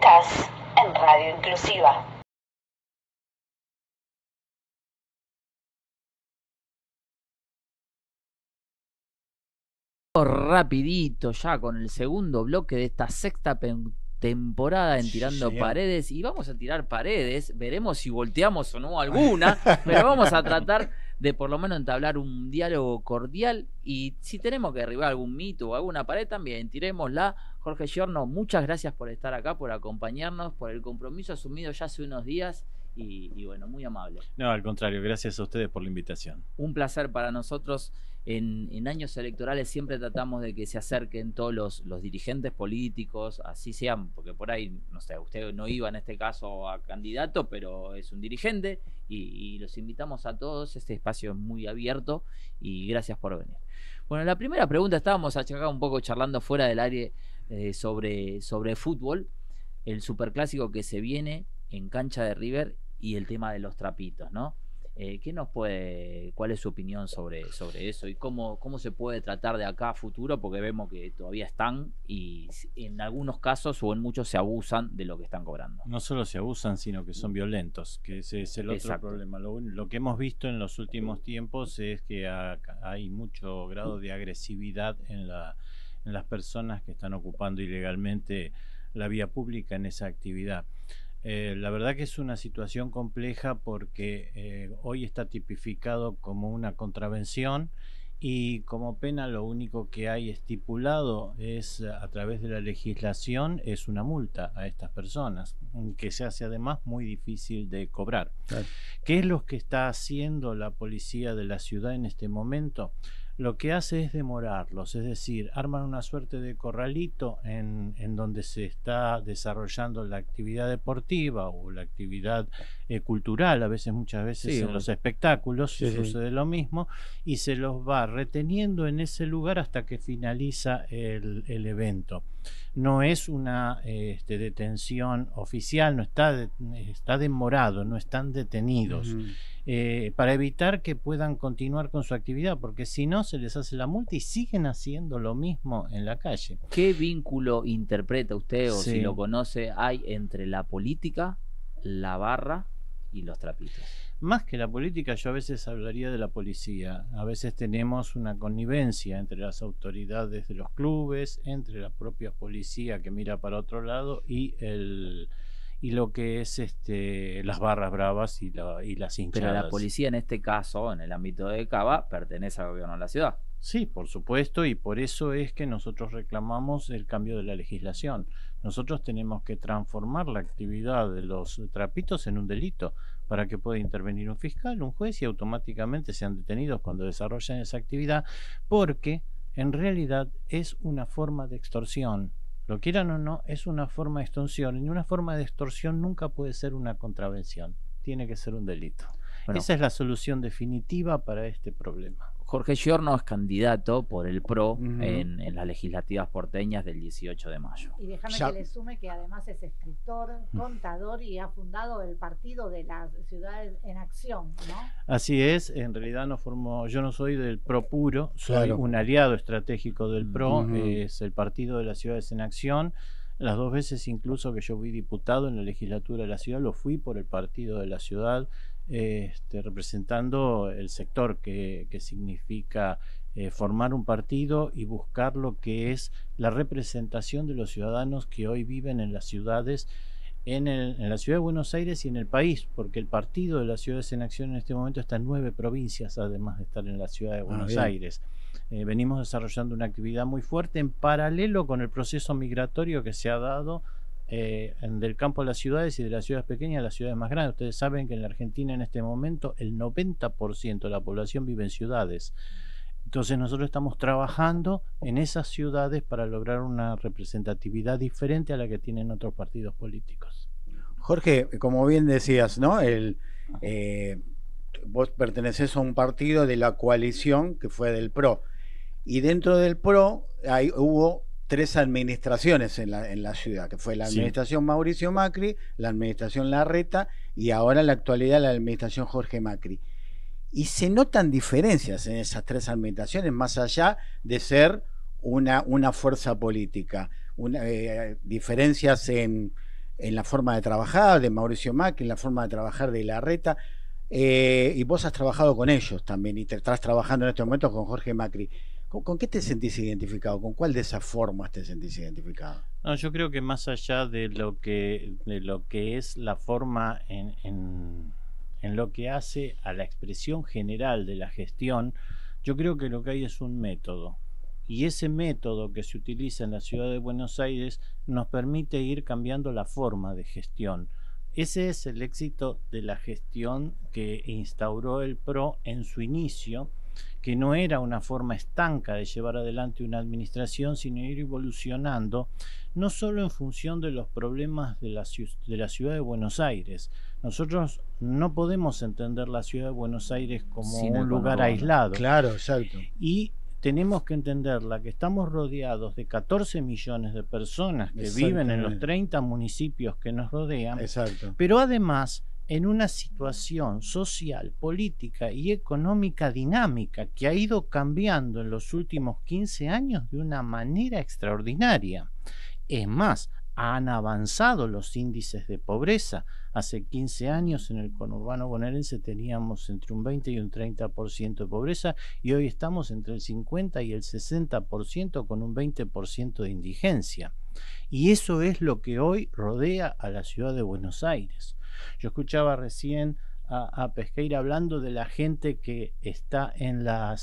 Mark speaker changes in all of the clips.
Speaker 1: Estás en Radio Inclusiva.
Speaker 2: Rapidito ya con el segundo bloque de esta sexta temporada en Tirando Paredes, y vamos a tirar paredes, veremos si volteamos o no alguna, pero vamos a tratar de por lo menos entablar un diálogo cordial, y si tenemos que derribar algún mito o alguna pared también, tirémosla. Jorge Giorno, muchas gracias por estar acá, por acompañarnos, por el compromiso asumido ya hace unos días, y bueno, muy amable.
Speaker 3: No, al contrario, gracias a ustedes por la invitación.
Speaker 2: Un placer para nosotros. En años electorales siempre tratamos de que se acerquen todos los dirigentes políticos, así sean, porque por ahí, no sé, usted no iba en este caso a candidato, pero es un dirigente, y los invitamos a todos. Este espacio es muy abierto y gracias por venir. Bueno, la primera pregunta, estábamos acá un poco charlando fuera del área sobre fútbol, el superclásico que se viene en cancha de River y el tema de los trapitos, ¿no? ¿Cuál es su opinión sobre eso y cómo se puede tratar de acá a futuro? Porque vemos que todavía están, y en algunos casos o en muchos se abusan de lo que están cobrando.
Speaker 3: No solo se abusan, sino que son violentos, que ese es el otro problema. Lo que hemos visto en los últimos tiempos es que hay mucho grado de agresividad en las personas que están ocupando ilegalmente la vía pública en esa actividad. La verdad que es una situación compleja porque hoy está tipificado como una contravención, y como pena lo único que hay estipulado es, a través de la legislación, es una multa a estas personas, que se hace además muy difícil de cobrar. Claro. ¿Qué es lo que está haciendo la policía de la ciudad en este momento? Lo que hace es demorarlos, es decir, arman una suerte de corralito en donde se está desarrollando la actividad deportiva o la actividad cultural, muchas veces en los espectáculos sucede lo mismo, y se los va reteniendo en ese lugar hasta que finaliza el evento. No es una detención oficial, no está demorado, no están detenidos. Para evitar que puedan continuar con su actividad, porque si no se les hace la multa y siguen haciendo lo mismo en la calle.
Speaker 2: ¿Qué vínculo interpreta usted, o si lo conoce, hay entre la política, la barra y los trapitos?
Speaker 3: Más que la política, yo a veces hablaría de la policía. A veces tenemos una connivencia entre las autoridades de los clubes, entre la propia policía que mira para otro lado y lo que es las barras bravas y las hinchadas.
Speaker 2: Pero la policía en este caso, en el ámbito de Cava, pertenece al gobierno de la ciudad.
Speaker 3: Sí, por supuesto, y por eso es que nosotros reclamamos el cambio de la legislación. Nosotros tenemos que transformar la actividad de los trapitos en un delito, para que pueda intervenir un fiscal, un juez, y automáticamente sean detenidos cuando desarrollan esa actividad, porque en realidad es una forma de extorsión. Lo quieran o no, es una forma de extorsión, y una forma de extorsión nunca puede ser una contravención, tiene que ser un delito. Bueno, esa es la solución definitiva para este problema.
Speaker 2: Jorge Giorno es candidato por el PRO en las legislativas porteñas del 18 de mayo.
Speaker 4: Y déjame que le sume que además es escritor, contador, y ha fundado el Partido de las Ciudades en Acción, ¿no?
Speaker 3: Así es, en realidad yo no soy del PRO puro, soy un aliado estratégico del PRO, es el Partido de las Ciudades en Acción. Las dos veces incluso que yo fui diputado en la legislatura de la ciudad, lo fui por el Partido de la Ciudad, representando el sector que significa formar un partido y buscar lo que es la representación de los ciudadanos que hoy viven en las ciudades, en la ciudad de Buenos Aires y en el país, porque el Partido de las Ciudades en Acción en este momento está en 9 provincias, además de estar en la ciudad de Buenos Aires. Venimos desarrollando una actividad muy fuerte en paralelo con el proceso migratorio que se ha dado del campo a las ciudades y de las ciudades pequeñas a las ciudades más grandes. Ustedes saben que en la Argentina en este momento el 90% de la población vive en ciudades. Entonces nosotros estamos trabajando en esas ciudades para lograr una representatividad diferente a la que tienen otros partidos políticos.
Speaker 5: Jorge, como bien decías, ¿no? Vos pertenecés a un partido de la coalición que fue del PRO, y dentro del PRO hubo 3 administraciones en la ciudad, que fue la administración Mauricio Macri, la administración Larreta y ahora en la actualidad la administración Jorge Macri. Y se notan diferencias en esas 3 administraciones, más allá de ser una fuerza política, diferencias en en la forma de trabajar de Mauricio Macri, en la forma de trabajar de Larreta, y vos has trabajado con ellos también y te estás trabajando en este momento con Jorge Macri. ¿Con qué te sentís identificado? ¿Con cuál de esas formas te sentís identificado?
Speaker 3: No, yo creo que más allá de lo que es la forma en lo que hace a la expresión general de la gestión, yo creo que lo que hay es un método. Y ese método que se utiliza en la ciudad de Buenos Aires nos permite ir cambiando la forma de gestión. Ese es el éxito de la gestión que instauró el PRO en su inicio, que no era una forma estanca de llevar adelante una administración, sino ir evolucionando, no solo en función de los problemas de la ciudad de Buenos Aires. Nosotros no podemos entender la ciudad de Buenos Aires como un lugar aislado.
Speaker 5: Claro, exacto.
Speaker 3: Y tenemos que entenderla, que estamos rodeados de 14 millones de personas que viven en los 30 municipios que nos rodean.
Speaker 5: Exacto.
Speaker 3: Pero además en una situación social, política y económica dinámica que ha ido cambiando en los últimos 15 años de una manera extraordinaria. Es más, han avanzado los índices de pobreza. Hace 15 años en el conurbano bonaerense teníamos entre un 20 y un 30% de pobreza y hoy estamos entre el 50 y el 60% con un 20% de indigencia. Y eso es lo que hoy rodea a la ciudad de Buenos Aires. Yo escuchaba recién a Pesqueira hablando de la gente que está en la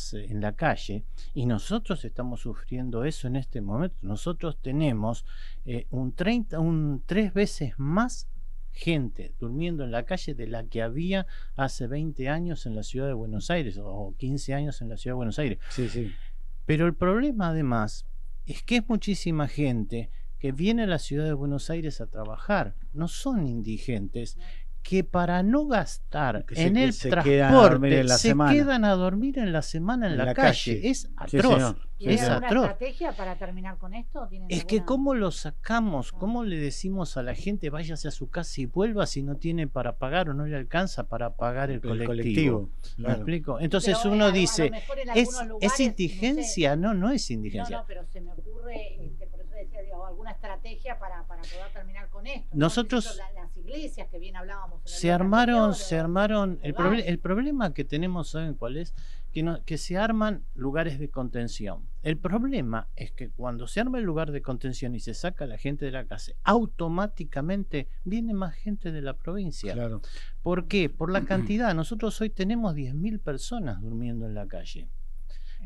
Speaker 3: calle, y nosotros estamos sufriendo eso en este momento. Nosotros tenemos 3 veces más gente durmiendo en la calle de la que había hace 20 años en la ciudad de Buenos Aires, o 15 años en la ciudad de Buenos Aires.
Speaker 5: Sí, sí.
Speaker 3: Pero el problema además es que es muchísima gente que viene a la ciudad de Buenos Aires a trabajar, no son indigentes, que para no gastar en el transporte se quedan a dormir en la semana en la calle. Es atroz.
Speaker 4: ¿Y hay alguna estrategia para terminar con esto?
Speaker 3: Es que ¿cómo lo sacamos? ¿Cómo le decimos a la gente váyase a su casa y vuelva si no tiene para pagar o no le alcanza para pagar el colectivo? ¿Me explico? Entonces pero uno dice, ¿es indigencia? No es indigencia.
Speaker 4: No, pero se me ocurre, por eso decía, alguna estrategia para poder terminar con esto.
Speaker 3: Nosotros,
Speaker 4: las iglesias que bien hablábamos.
Speaker 3: Se armaron. El problema que tenemos, ¿saben cuál es? Que se arman lugares de contención. El problema es que cuando se arma el lugar de contención y se saca a la gente de la casa, automáticamente viene más gente de la provincia.
Speaker 5: Claro.
Speaker 3: ¿Por qué? Por la cantidad. Nosotros hoy tenemos 10.000 personas durmiendo en la calle.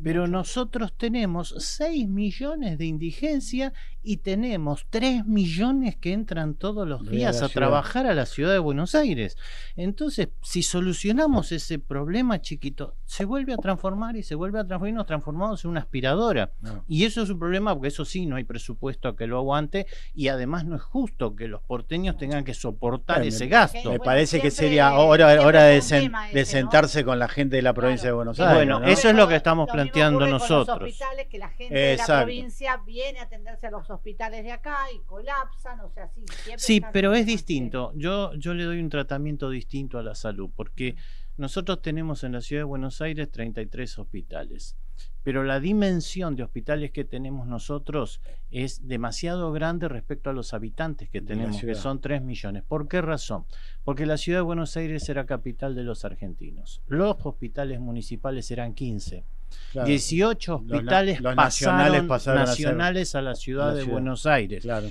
Speaker 3: Pero nosotros tenemos 6 millones de indigencia y tenemos 3 millones que entran todos los días a trabajar a la ciudad de Buenos Aires. Entonces, si solucionamos ese problema chiquito, se vuelve a transformar y se vuelve a transformar y nos transformamos en una aspiradora. No. Y eso es un problema porque eso sí, no hay presupuesto que lo aguante y además no es justo que los porteños tengan que soportar ese gasto.
Speaker 5: Me parece que sería hora de sentarse con la gente de la provincia de Buenos Aires.
Speaker 3: Bueno, ¿no? Eso es lo que estamos planteando nosotros.
Speaker 4: Con los hospitales, que la gente de la provincia viene a atenderse a los hospitales de acá y colapsan, o sea,
Speaker 3: sí, pero es distinto. Yo le doy un tratamiento distinto a la salud, porque nosotros tenemos en la ciudad de Buenos Aires 33 hospitales, pero la dimensión de hospitales que tenemos nosotros es demasiado grande respecto a los habitantes que tenemos, que son 3 millones. ¿Por qué razón? Porque la ciudad de Buenos Aires era capital de los argentinos. Los hospitales municipales eran 15. Claro. 18 hospitales
Speaker 5: los
Speaker 3: pasaron
Speaker 5: nacionales
Speaker 3: a la ciudad de Buenos Aires.
Speaker 5: Claro.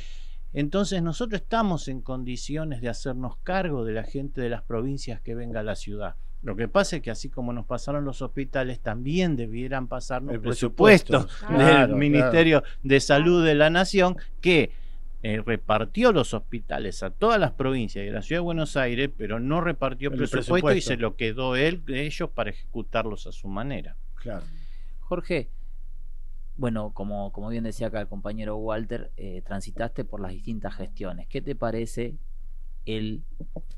Speaker 3: Entonces nosotros estamos en condiciones de hacernos cargo de la gente de las provincias que venga a la ciudad. Lo que pasa es que así como nos pasaron los hospitales, también debieran pasarnos el presupuesto del Ministerio de Salud de la Nación, que repartió los hospitales a todas las provincias de la ciudad de Buenos Aires, pero no repartió presupuesto y se lo quedó ellos para ejecutarlos a su manera.
Speaker 5: Claro.
Speaker 2: Jorge, bueno, como bien decía acá el compañero Walter, transitaste por las distintas gestiones. ¿Qué te parece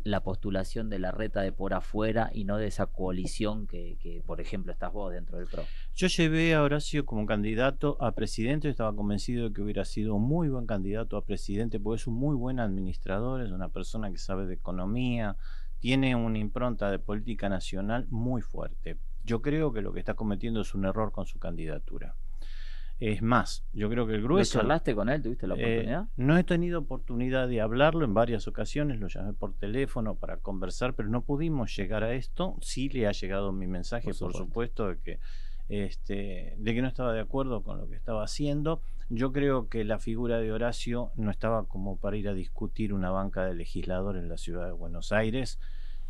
Speaker 2: la postulación de Larreta de por afuera y no de esa coalición que por ejemplo, estás vos dentro del PRO?
Speaker 3: Yo llevé a Horacio como candidato a presidente. Estaba convencido de que hubiera sido un muy buen candidato a presidente porque es un muy buen administrador, es una persona que sabe de economía, tiene una impronta de política nacional muy fuerte. Yo creo que lo que está cometiendo es un error con su candidatura. Es más, yo creo que el grueso...
Speaker 2: ¿Lo charlaste con él? ¿Tuviste la oportunidad?
Speaker 3: No he tenido oportunidad de hablarlo en varias ocasiones, lo llamé por teléfono para conversar, pero no pudimos llegar a esto. Sí le ha llegado mi mensaje, por supuesto, de que no estaba de acuerdo con lo que estaba haciendo. Yo creo que la figura de Horacio no estaba como para ir a discutir una banca de legislador en la ciudad de Buenos Aires.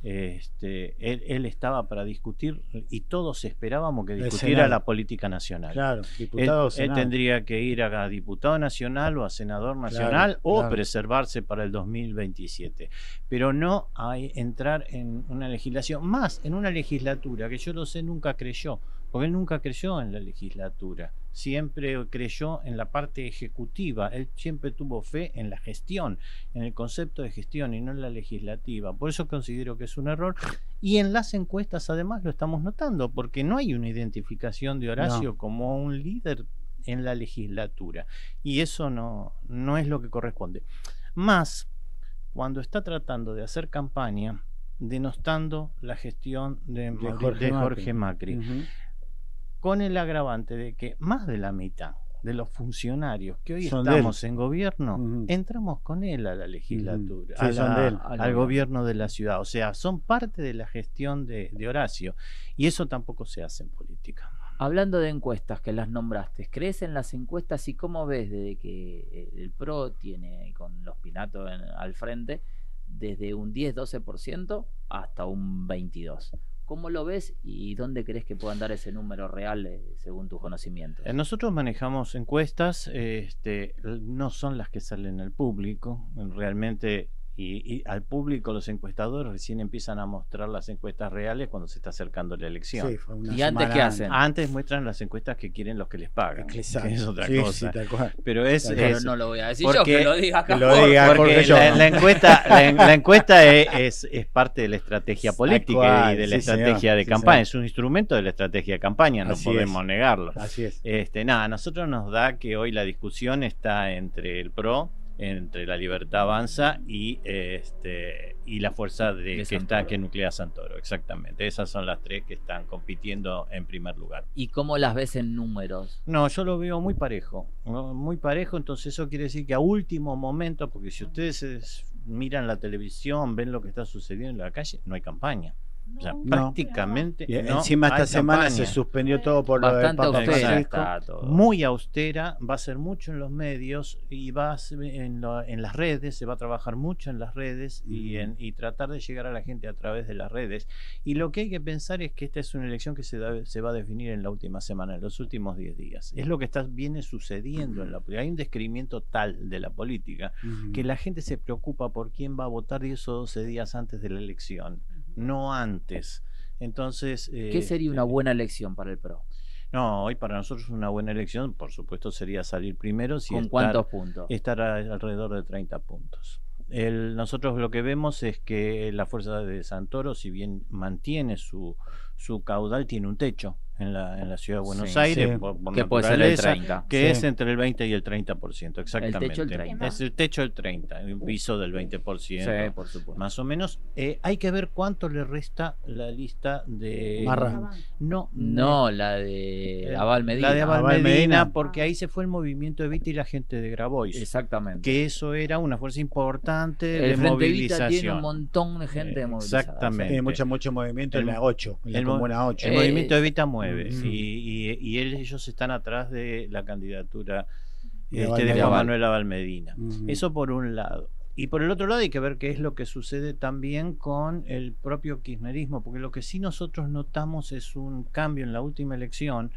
Speaker 3: Él estaba para discutir, y todos esperábamos que discutiera la política nacional.
Speaker 5: Claro, diputado
Speaker 3: él tendría que ir a diputado nacional o a senador nacional, preservarse para el 2027, pero no a entrar en una legislación, más en una legislatura que yo lo sé nunca creyó, porque él nunca creyó en la legislatura, siempre creyó en la parte ejecutiva, él siempre tuvo fe en la gestión, en el concepto de gestión y no en la legislativa. Por eso considero que es un error, y en las encuestas además lo estamos notando, porque no hay una identificación de Horacio como un líder en la legislatura, y eso no es lo que corresponde. Más cuando está tratando de hacer campaña denostando la gestión de Jorge Macri. Con el agravante de que más de la mitad de los funcionarios que hoy estamos en gobierno, entramos con él a la legislatura, al gobierno de la ciudad. O sea, son parte de la gestión de Horacio, y eso tampoco se hace en política.
Speaker 2: Hablando de encuestas que las nombraste, ¿crees en las encuestas y cómo ves desde que el PRO tiene con los Pinato al frente desde un 10-12% hasta un 22%? ¿Cómo lo ves y dónde crees que pueda andar ese número real según tus conocimientos?
Speaker 3: Nosotros manejamos encuestas, no son las que salen al público, realmente, y al público los encuestadores recién empiezan a mostrar las encuestas reales cuando se está acercando la elección.
Speaker 5: Sí,
Speaker 2: ¿Y antes qué hacen?
Speaker 3: Antes muestran las encuestas que quieren los que les pagan, que es otra cosa.
Speaker 5: Sí, tal cual.
Speaker 3: Pero
Speaker 2: no lo voy a decir yo, que lo diga acá.
Speaker 3: Porque la encuesta es parte de la estrategia política y de la estrategia de campaña. Es un instrumento de la estrategia de campaña, no podemos negarlo.
Speaker 5: Así es.
Speaker 3: A nosotros nos da que hoy la discusión está entre el PRO, entre la Libertad Avanza y la fuerza que nuclea Santoro, exactamente. Esas son las tres que están compitiendo en primer lugar.
Speaker 2: ¿Y cómo las ves en números?
Speaker 3: No, yo lo veo muy parejo, entonces eso quiere decir que a último momento, porque si ustedes miran la televisión, ven lo que está sucediendo en la calle, no hay campaña. O sea, prácticamente
Speaker 5: encima esta semana se suspendió todo por
Speaker 2: bastante
Speaker 5: lo del Papa
Speaker 2: Francisco.
Speaker 3: Muy austera, va a ser mucho en los medios y va a ser en las redes, se va a trabajar mucho en las redes y tratar de llegar a la gente a través de las redes. Y lo que hay que pensar es que esta es una elección que se va a definir en la última semana, en los últimos 10 días. Es lo que viene sucediendo en la política. Hay un descreimiento tal de la política que la gente se preocupa por quién va a votar 10 o 12 días antes de la elección, no antes. Entonces,
Speaker 2: ¿qué sería una buena elección para el PRO?
Speaker 3: No, hoy para nosotros una buena elección, por supuesto, sería salir primero.
Speaker 2: ¿Con cuántos puntos?
Speaker 3: Estar alrededor de 30 puntos. Nosotros lo que vemos es que la fuerza de Santoro, si bien mantiene su caudal, tiene un techo en la ciudad de Buenos Aires, por
Speaker 2: que puede ser el 30%,
Speaker 3: que es entre el 20 y el 30%, exactamente.
Speaker 2: El techo del 30%.
Speaker 3: Es el techo del 30%, un piso del 20%,
Speaker 2: sí, por supuesto.
Speaker 3: Más o menos. Hay que ver cuánto le resta la lista de
Speaker 5: Marra.
Speaker 2: No, la de Abal Medina.
Speaker 3: La de Abal Medina, porque ahí se fue el movimiento Evita y la gente de Grabois.
Speaker 2: Exactamente.
Speaker 3: Que eso era una fuerza importante
Speaker 2: el
Speaker 3: de
Speaker 2: Frente
Speaker 3: movilización.
Speaker 2: Evita tiene un montón de gente de movilización.
Speaker 3: Exactamente.
Speaker 5: Tiene mucho movimiento en la 8, en la Comuna 8.
Speaker 3: El movimiento Evita mueve. Y ellos están atrás de la candidatura de Juan Manuel Abal Medina. Eso por un lado. Y por el otro lado hay que ver qué es lo que sucede también con el propio kirchnerismo, porque lo que sí nosotros notamos es un cambio en la última elección.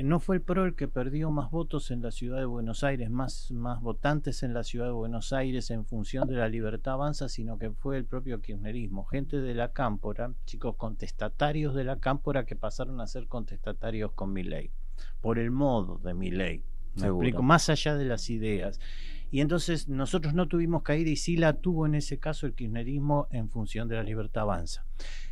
Speaker 3: No fue el PRO el que perdió más votos en la ciudad de Buenos Aires, más votantes en la ciudad de Buenos Aires en función de la Libertad Avanza, sino que fue el propio kirchnerismo, gente de la Cámpora, chicos contestatarios de la Cámpora que pasaron a ser contestatarios con Milei, por el modo de Milei, me explico, más allá de las ideas. Y entonces nosotros no tuvimos caída y sí la tuvo en ese caso el kirchnerismo en función de la Libertad Avanza.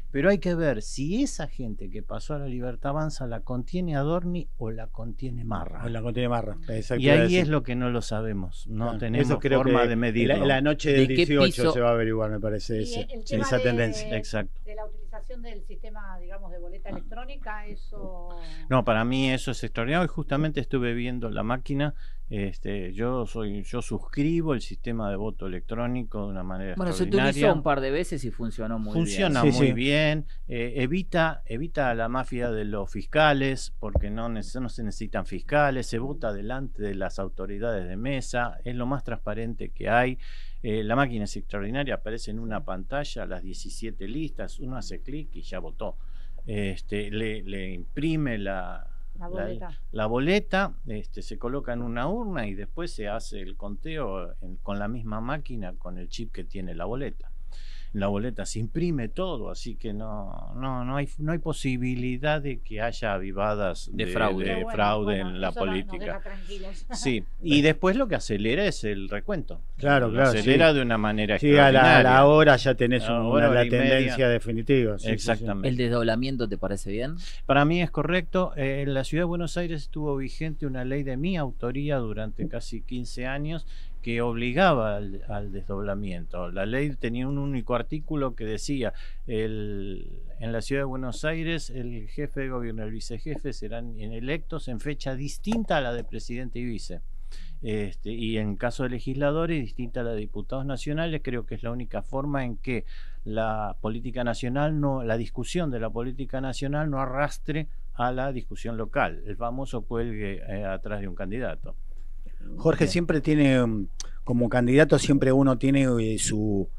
Speaker 3: Pero hay que ver si esa gente que pasó a la Libertad Avanza la contiene Adorni o la contiene Marra.
Speaker 5: O la contiene Marra.
Speaker 3: Y ahí es lo que no lo sabemos. No tenemos forma de medirlo.
Speaker 5: La noche del 18 se va a averiguar, me parece, esa tendencia.
Speaker 3: Exacto.
Speaker 4: De la utilización implementación del sistema, digamos, de boleta electrónica, eso...
Speaker 3: No, para mí eso es extraordinario y justamente estuve viendo la máquina. Yo suscribo el sistema de voto electrónico de una manera
Speaker 2: Bueno, se
Speaker 3: extraordinaria.
Speaker 2: utilizó un par de veces y funcionó muy bien.
Speaker 3: Funciona
Speaker 5: Sí,
Speaker 3: muy
Speaker 5: sí.
Speaker 3: bien, evita la mafia de los fiscales, porque no se necesitan fiscales, se vota delante de las autoridades de mesa, es lo más transparente que hay. La máquina es extraordinaria, aparece en una pantalla las 17 listas, uno hace clic y ya votó. Le imprime la boleta, se coloca en una urna y después se hace el conteo con la misma máquina, con el chip que tiene la boleta. En la boleta se imprime todo, así que no hay posibilidad de que haya avivadas
Speaker 2: de fraude,
Speaker 3: fraude en la
Speaker 4: eso
Speaker 3: política.
Speaker 4: nos deja tranquilos.
Speaker 3: Sí, y después lo que acelera es el recuento.
Speaker 5: Claro,
Speaker 3: Lo
Speaker 5: claro,
Speaker 3: acelera
Speaker 5: sí.
Speaker 3: de una manera
Speaker 5: Sí, a
Speaker 3: extraordinaria.
Speaker 5: la hora ya tenés
Speaker 3: Hora
Speaker 5: la
Speaker 3: y media.
Speaker 5: tendencia definitiva. Sí,
Speaker 3: Exactamente.
Speaker 2: ¿El desdoblamiento te parece bien?
Speaker 3: Para mí es correcto. En la Ciudad de Buenos Aires estuvo vigente una ley de mi autoría durante casi 15 años que obligaba al desdoblamiento. La ley tenía un único artículo que decía en la Ciudad de Buenos Aires el jefe de gobierno y el vicejefe serán electos en fecha distinta a la de presidente y vice. Y en caso de legisladores distinta a la de diputados nacionales. Creo que es la única forma en que la política nacional la discusión de la política nacional no arrastre a la discusión local, el famoso cuelgue atrás de un candidato.
Speaker 5: Jorge siempre tiene, como candidato, siempre uno tiene su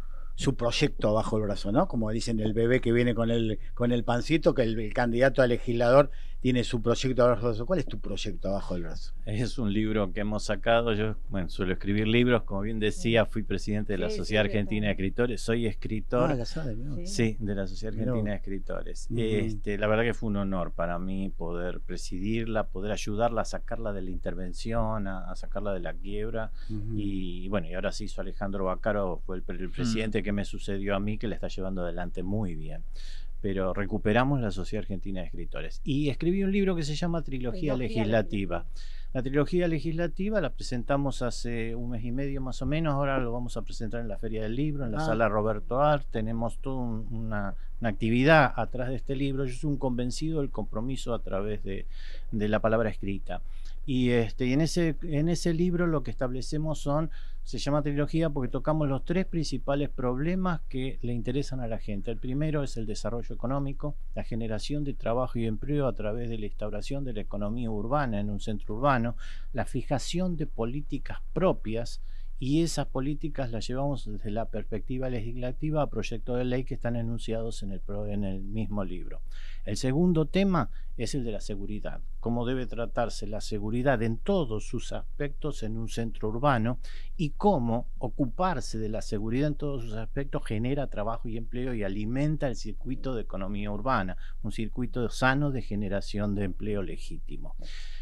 Speaker 5: proyecto bajo el brazo, ¿no? Como dicen, el bebé que viene con el pancito, que el candidato a legislador tiene su proyecto bajo el brazo. ¿Cuál es tu proyecto bajo el brazo?
Speaker 3: Es un libro que hemos sacado. Yo, suelo escribir libros, como bien decía, fui presidente de la Sociedad Argentina de Escritores, soy escritor.
Speaker 5: La sabe, ¿no?
Speaker 3: Sí, de la Sociedad Argentina de Escritores. La verdad que fue un honor para mí poder presidirla, poder ayudarla a sacarla de la intervención, a sacarla de la quiebra. Y bueno, y ahora se hizo Alejandro Baccaro, fue el presidente que me sucedió a mí, que la está llevando adelante muy bien. Pero recuperamos la Sociedad Argentina de Escritores. Y escribí un libro que se llama Trilogía Legislativa. La trilogía legislativa la presentamos hace un mes y medio más o menos. Ahora lo vamos a presentar en la Feria del Libro, en la sala Roberto Art. Tenemos toda una actividad atrás de este libro. Yo soy un convencido del compromiso a través de la palabra escrita. Y en ese libro lo que establecemos se llama trilogía porque tocamos los tres principales problemas que le interesan a la gente. El primero es el desarrollo económico, la generación de trabajo y empleo a través de la instauración de la economía urbana en un centro urbano, la fijación de políticas propias, y esas políticas las llevamos desde la perspectiva legislativa a proyectos de ley que están enunciados en el mismo libro. El segundo tema es el de la seguridad, cómo debe tratarse la seguridad en todos sus aspectos en un centro urbano y cómo ocuparse de la seguridad en todos sus aspectos genera trabajo y empleo y alimenta el circuito de economía urbana, un circuito sano de generación de empleo legítimo.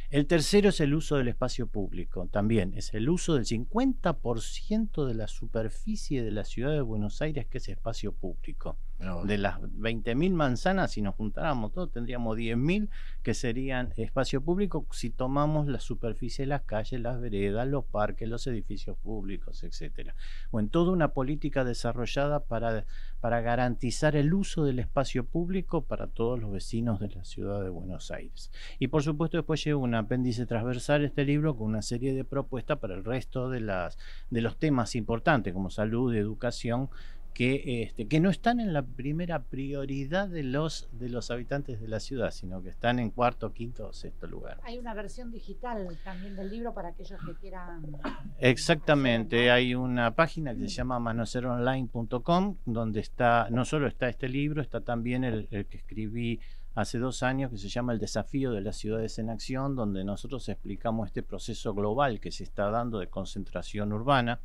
Speaker 3: El tercero es el uso del espacio público, también es el uso del 50% de la superficie de la ciudad de Buenos Aires, que es espacio público. De las 20.000 manzanas, si nos juntáramos todos, tendríamos 10.000 que serían espacio público si tomamos la superficie de las calles, las veredas, los parques, los edificios públicos, etcétera. Bueno, toda una política desarrollada para garantizar el uso del espacio público para todos los vecinos de la ciudad de Buenos Aires. Y por supuesto después lleva un apéndice transversal este libro con una serie de propuestas para el resto de los temas importantes como salud, educación, que no están en la primera prioridad de los habitantes de la ciudad, sino que están en cuarto, quinto o sexto lugar.
Speaker 4: Hay una versión digital también del libro para aquellos que quieran...
Speaker 3: Exactamente, hay una página que se llama manoseronline.com donde no solo está este libro, está también el que escribí hace 2 años, que se llama El desafío de las ciudades en acción, donde nosotros explicamos este proceso global que se está dando de concentración urbana.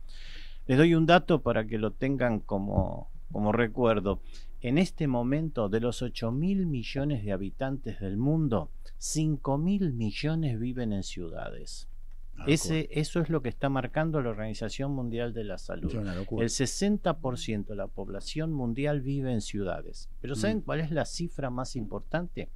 Speaker 3: Les doy un dato para que lo tengan como recuerdo. En este momento, de los 8.000 millones de habitantes del mundo, 5.000 millones viven en ciudades. Eso es lo que está marcando la Organización Mundial de la Salud. El 60% de la población mundial vive en ciudades. Pero ¿saben cuál es la cifra más importante?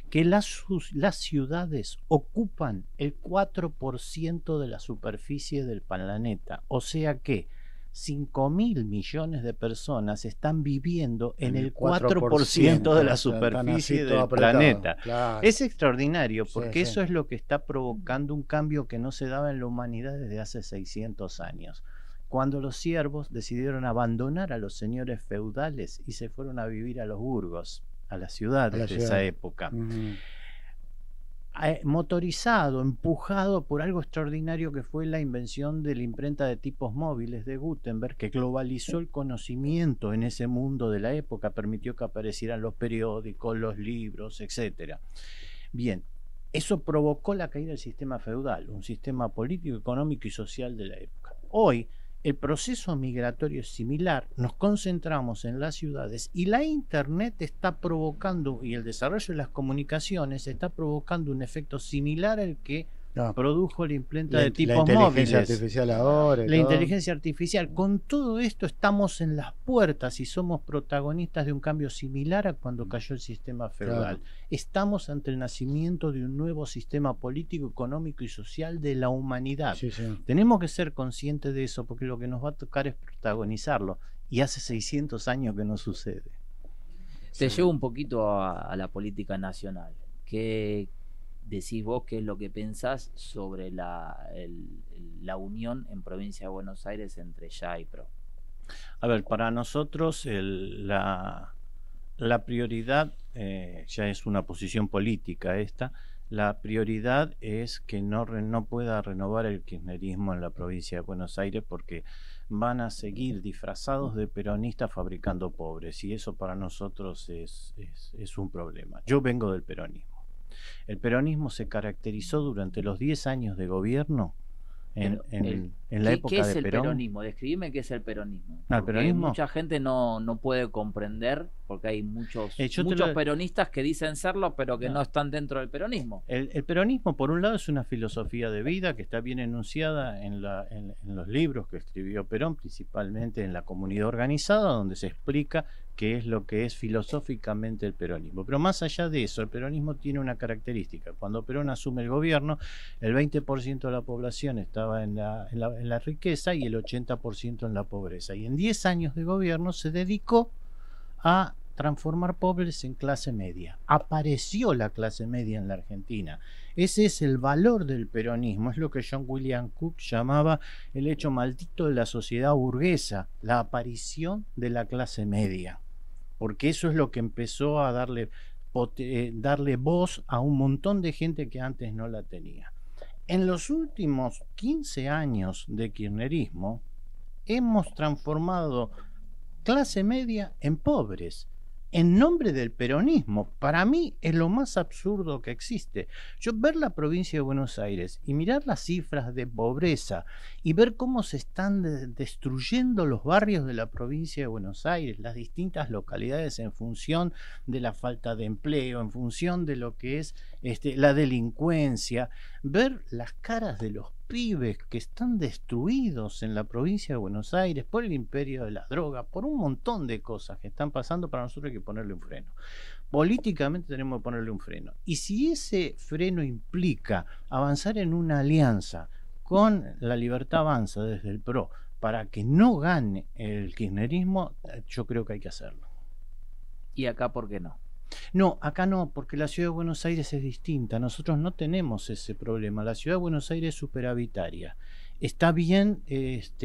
Speaker 3: Que las ciudades ocupan el 4% de la superficie del planeta. O sea que 5.000 millones de personas están viviendo en el 4% de la superficie del planeta.
Speaker 5: Claro.
Speaker 3: Es extraordinario porque
Speaker 5: Sí.
Speaker 3: eso es lo que está provocando un cambio que no se daba en la humanidad desde hace 600 años. Cuando los siervos decidieron abandonar a los señores feudales y se fueron a vivir a los burgos, a las ciudades de esa época. Motorizado, empujado por algo extraordinario que fue la invención de la imprenta de tipos móviles de Gutenberg, que globalizó el conocimiento en ese mundo de la época, permitió que aparecieran los periódicos, los libros, etcétera. Bien, eso provocó la caída del sistema feudal, un sistema político, económico y social de la época. Hoy el proceso migratorio es similar, nos concentramos en las ciudades y la internet está provocando, y el desarrollo de las comunicaciones está provocando un efecto similar al que produjo la imprenta de tipos móviles. La inteligencia
Speaker 5: artificial ahora.
Speaker 3: La inteligencia artificial. Con todo esto estamos en las puertas y somos protagonistas de un cambio similar a cuando cayó el sistema feudal. Claro. Estamos ante el nacimiento de un nuevo sistema político, económico y social de la humanidad. Sí, sí. Tenemos que ser conscientes de eso porque lo que nos va a tocar es protagonizarlo. Y hace 600 años que no sucede.
Speaker 2: Te llevo un poquito a la política nacional. ¿Qué decís vos qué es lo que pensás sobre la unión en provincia de Buenos Aires entre YA y PRO?
Speaker 3: A ver, para nosotros la prioridad, ya es una posición política esta, la prioridad es que no pueda renovar el kirchnerismo en la provincia de Buenos Aires porque van a seguir disfrazados de peronistas fabricando pobres y eso para nosotros es un problema. Yo vengo del peronismo. El peronismo se caracterizó durante los 10 años de gobierno en la época de Perón. ¿Qué es el
Speaker 2: peronismo? Describime qué es el peronismo.
Speaker 3: ¿El peronismo?
Speaker 2: Mucha gente no puede comprender porque hay muchos peronistas que dicen serlo pero que no están dentro del peronismo.
Speaker 3: El peronismo por un lado es una filosofía de vida que está bien enunciada en los libros que escribió Perón, principalmente en La Comunidad Organizada, donde se explica qué es lo que es filosóficamente el peronismo. Pero más allá de eso, el peronismo tiene una característica. Cuando Perón asume el gobierno, el 20% de la población estaba en la riqueza y el 80% en la pobreza. Y en 10 años de gobierno se dedicó a transformar pobres en clase media. Apareció la clase media en la Argentina. Ese es el valor del peronismo. Es lo que John William Cook llamaba el hecho maldito de la sociedad burguesa, la aparición de la clase media. Porque eso es lo que empezó a darle voz a un montón de gente que antes no la tenía. En los últimos 15 años de kirchnerismo hemos transformado clase media en pobres en nombre del peronismo. Para mí es lo más absurdo que existe. Yo ver la provincia de Buenos Aires y mirar las cifras de pobreza y ver cómo se están destruyendo los barrios de la provincia de Buenos Aires, las distintas localidades en función de la falta de empleo, en función de lo que es la delincuencia, ver las caras de los pibes que están destruidos en la provincia de Buenos Aires por el imperio de la droga, por un montón de cosas que están pasando, para nosotros hay que ponerle un freno. Políticamente tenemos que ponerle un freno. Y si ese freno implica avanzar en una alianza con La Libertad Avanza desde el PRO para que no gane el kirchnerismo, yo creo que hay que hacerlo.
Speaker 2: ¿Y acá por qué no?
Speaker 3: No, acá no, porque la ciudad de Buenos Aires es distinta. Nosotros no tenemos ese problema. La ciudad de Buenos Aires es superhabitaria. Está bien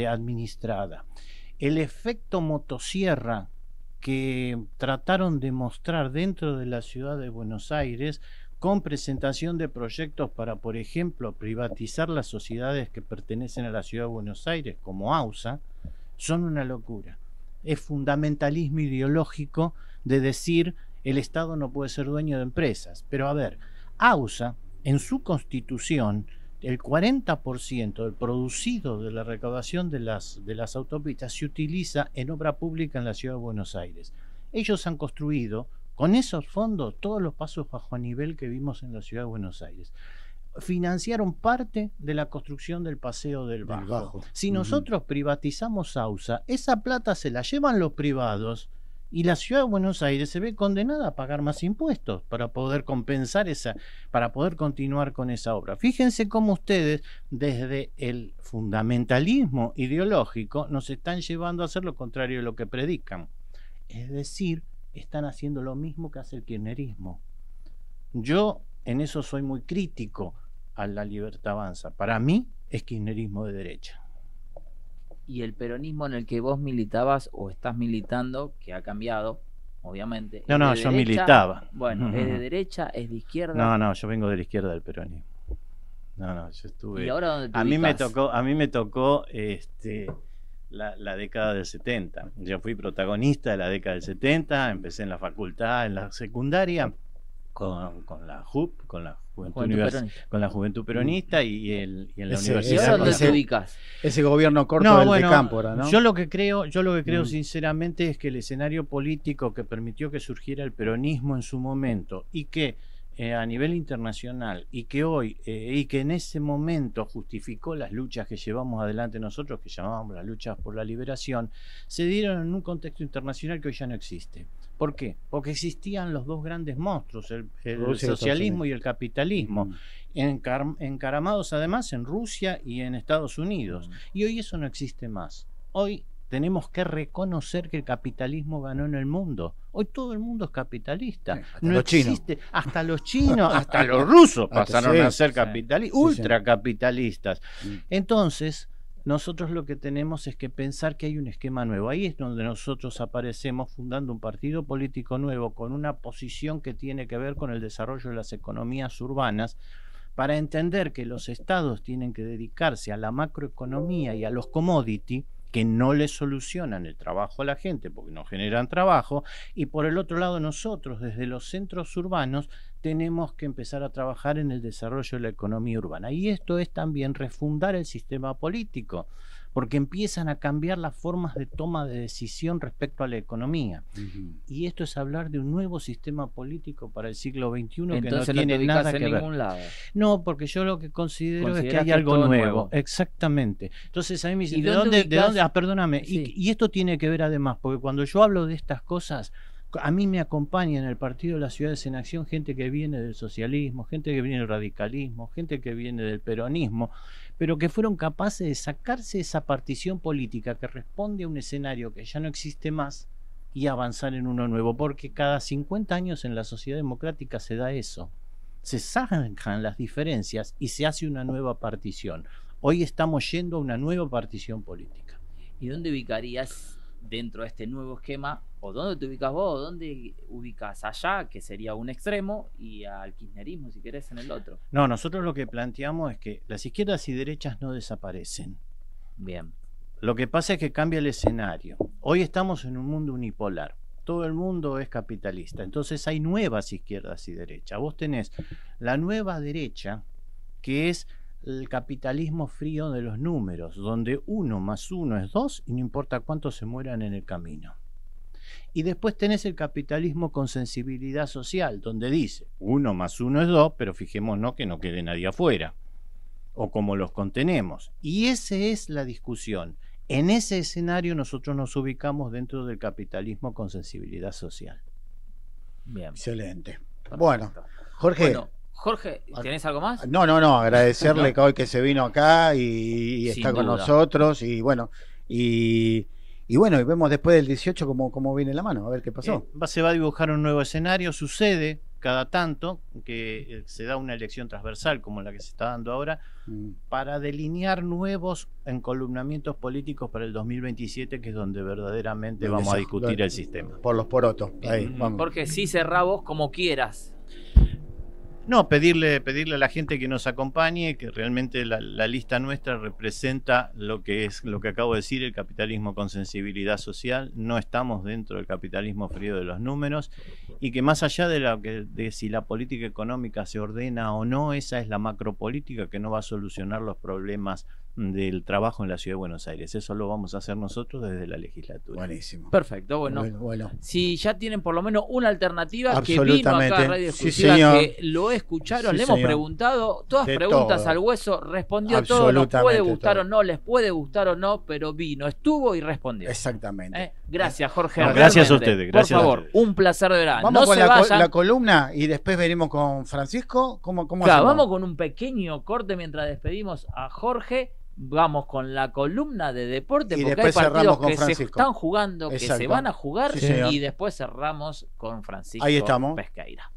Speaker 3: administrada. El efecto motosierra que trataron de mostrar dentro de la ciudad de Buenos Aires con presentación de proyectos para, por ejemplo, privatizar las sociedades que pertenecen a la ciudad de Buenos Aires, como AUSA, son una locura. Es fundamentalismo ideológico de decir el Estado no puede ser dueño de empresas. Pero a ver, AUSA, en su constitución, el 40% del producido de la recaudación de las autopistas se utiliza en obra pública en la ciudad de Buenos Aires. Ellos han construido con esos fondos todos los pasos bajo nivel que vimos en la ciudad de Buenos Aires. Financiaron parte de la construcción del Paseo del Bajo. Si nosotros privatizamos AUSA, esa plata se la llevan los privados Y la ciudad de Buenos Aires se ve condenada a pagar más impuestos para poder compensar para poder continuar con esa obra. Fíjense cómo ustedes, desde el fundamentalismo ideológico, nos están llevando a hacer lo contrario de lo que predican. Es decir, están haciendo lo mismo que hace el kirchnerismo. Yo en eso soy muy crítico a La Libertad Avanza. Para mí es kirchnerismo de derecha.
Speaker 2: Y el peronismo en el que vos militabas o estás militando, que ha cambiado, obviamente.
Speaker 3: No, yo
Speaker 2: derecha,
Speaker 3: militaba.
Speaker 2: Bueno, ¿es de derecha? ¿Es de izquierda?
Speaker 3: No, yo vengo de la izquierda del peronismo. No, yo estuve.
Speaker 2: ¿Y ahora dónde te
Speaker 3: a mí me
Speaker 2: ubicás?
Speaker 3: tocó la década del 70. Yo fui protagonista de la década del 70, empecé en la facultad, en la secundaria, con la JUP, con la Juventud Peronista y en la
Speaker 2: ¿Y
Speaker 3: universidad.
Speaker 2: ahora dónde te ubicas?
Speaker 5: Ese gobierno corto del de Cámpora, ¿no?
Speaker 3: Yo lo que creo sinceramente es que el escenario político que permitió que surgiera el peronismo en su momento y que a nivel internacional y que hoy y que en ese momento justificó las luchas que llevamos adelante nosotros, que llamábamos las luchas por la liberación, se dieron en un contexto internacional que hoy ya no existe. ¿Por qué? Porque existían los dos grandes monstruos, el socialismo y el capitalismo, encaramados además en Rusia y en Estados Unidos. Y hoy eso no existe más. Hoy tenemos que reconocer que el capitalismo ganó en el mundo. Hoy todo el mundo es capitalista. No existe, hasta los chinos, hasta los rusos pasaron a ser capitalistas, ultracapitalistas. Entonces, nosotros lo que tenemos es que pensar que hay un esquema nuevo. Ahí es donde nosotros aparecemos fundando un partido político nuevo con una posición que tiene que ver con el desarrollo de las economías urbanas, para entender que los estados tienen que dedicarse a la macroeconomía y a los commodities, que no le solucionan el trabajo a la gente porque no generan trabajo, y por el otro lado nosotros desde los centros urbanos tenemos que empezar a trabajar en el desarrollo de la economía urbana. Y esto es también refundar el sistema político, porque empiezan a cambiar las formas de toma de decisión respecto a la economía. Y esto es hablar de un nuevo sistema político para el siglo XXI.
Speaker 2: Entonces
Speaker 3: que no tiene nada que ver.
Speaker 2: Ningún lado.
Speaker 3: No, porque yo lo que considero es que hay algo nuevo. Exactamente. Entonces a mí me dicen, ¿de dónde? Ah, perdóname. Sí. Y esto tiene que ver además, porque cuando yo hablo de estas cosas, a mí me acompaña en el Partido de las Ciudades en Acción gente que viene del socialismo, gente que viene del radicalismo, gente que viene del peronismo, pero que fueron capaces de sacarse esa partición política que responde a un escenario que ya no existe más y avanzar en uno nuevo, porque cada 50 años en la sociedad democrática se da eso. Se sacan las diferencias y se hace una nueva partición. Hoy estamos yendo a una nueva partición política.
Speaker 2: ¿Y dónde ubicarías dentro de este nuevo esquema? ¿O dónde te ubicas vos? ¿O dónde ubicas allá, que sería un extremo, y al kirchnerismo, si querés, en el otro?
Speaker 3: No, nosotros lo que planteamos es que las izquierdas y derechas no desaparecen.
Speaker 2: Bien.
Speaker 3: Lo que pasa es que cambia el escenario. Hoy estamos en un mundo unipolar. Todo el mundo es capitalista. Entonces hay nuevas izquierdas y derechas. Vos tenés la nueva derecha, que es el capitalismo frío de los números, donde 1 más 1 es 2 y no importa cuántos se mueran en el camino. Y después tenés el capitalismo con sensibilidad social, donde dice 1 más 1 es 2, pero fijémonos que no quede nadie afuera, o como los contenemos. Y esa es la discusión. En ese escenario nosotros nos ubicamos dentro del capitalismo con sensibilidad social.
Speaker 2: Bien.
Speaker 5: Excelente.
Speaker 2: Perfecto.
Speaker 5: Bueno, Jorge,
Speaker 2: ¿tenés algo más?
Speaker 5: No, agradecerle que hoy que se vino acá y está con nosotros, y bueno, y vemos después del 18 cómo viene la mano, a ver qué pasó.
Speaker 3: Se va a dibujar un nuevo escenario. Sucede cada tanto que se da una elección transversal como la que se está dando ahora, para delinear nuevos encolumnamientos políticos para el 2027, que es donde verdaderamente vamos a discutir el sistema.
Speaker 5: Por los porotos. Ahí, vamos.
Speaker 2: Porque sí, cerrá vos como quieras.
Speaker 3: No, pedirle a la gente que nos acompañe, que realmente la lista nuestra representa lo que acabo de decir, el capitalismo con sensibilidad social. No estamos dentro del capitalismo frío de los números, y que más allá de si la política económica se ordena o no, esa es la macropolítica que no va a solucionar los problemas del trabajo en la Ciudad de Buenos Aires. Eso lo vamos a hacer nosotros desde la legislatura.
Speaker 5: Buenísimo.
Speaker 2: Perfecto, bueno. Si ya tienen por lo menos una alternativa que vino acá a Radio Exclusiva, que lo escucharon,
Speaker 5: Sí,
Speaker 2: le hemos
Speaker 5: señor.
Speaker 2: preguntado, todas
Speaker 5: De
Speaker 2: preguntas
Speaker 5: todo.
Speaker 2: al hueso, respondió todo, nos puede
Speaker 5: Absolutamente
Speaker 2: gustar
Speaker 5: todo.
Speaker 2: o no, les puede gustar o no, pero vino, estuvo y respondió.
Speaker 5: Exactamente.
Speaker 2: Gracias, Jorge.
Speaker 3: No, gracias a
Speaker 2: realmente.
Speaker 3: ustedes, gracias
Speaker 2: Por
Speaker 3: a
Speaker 2: favor,
Speaker 3: ustedes.
Speaker 2: un placer de verdad.
Speaker 5: Vamos
Speaker 2: No
Speaker 5: con
Speaker 2: se vayan.
Speaker 5: la columna y después venimos con Francisco. ¿Cómo
Speaker 2: Claro,
Speaker 5: hacemos?
Speaker 2: vamos con un pequeño corte mientras despedimos a Jorge. Vamos con la columna de deporte,
Speaker 5: Y
Speaker 2: porque hay
Speaker 5: después cerramos
Speaker 2: partidos
Speaker 5: con
Speaker 2: que se
Speaker 5: Francisco.
Speaker 2: están jugando, que se
Speaker 5: Exacto.
Speaker 2: van a jugar,
Speaker 5: Sí, señor.
Speaker 2: y después cerramos con Francisco
Speaker 5: Ahí estamos.
Speaker 2: Pesqueira.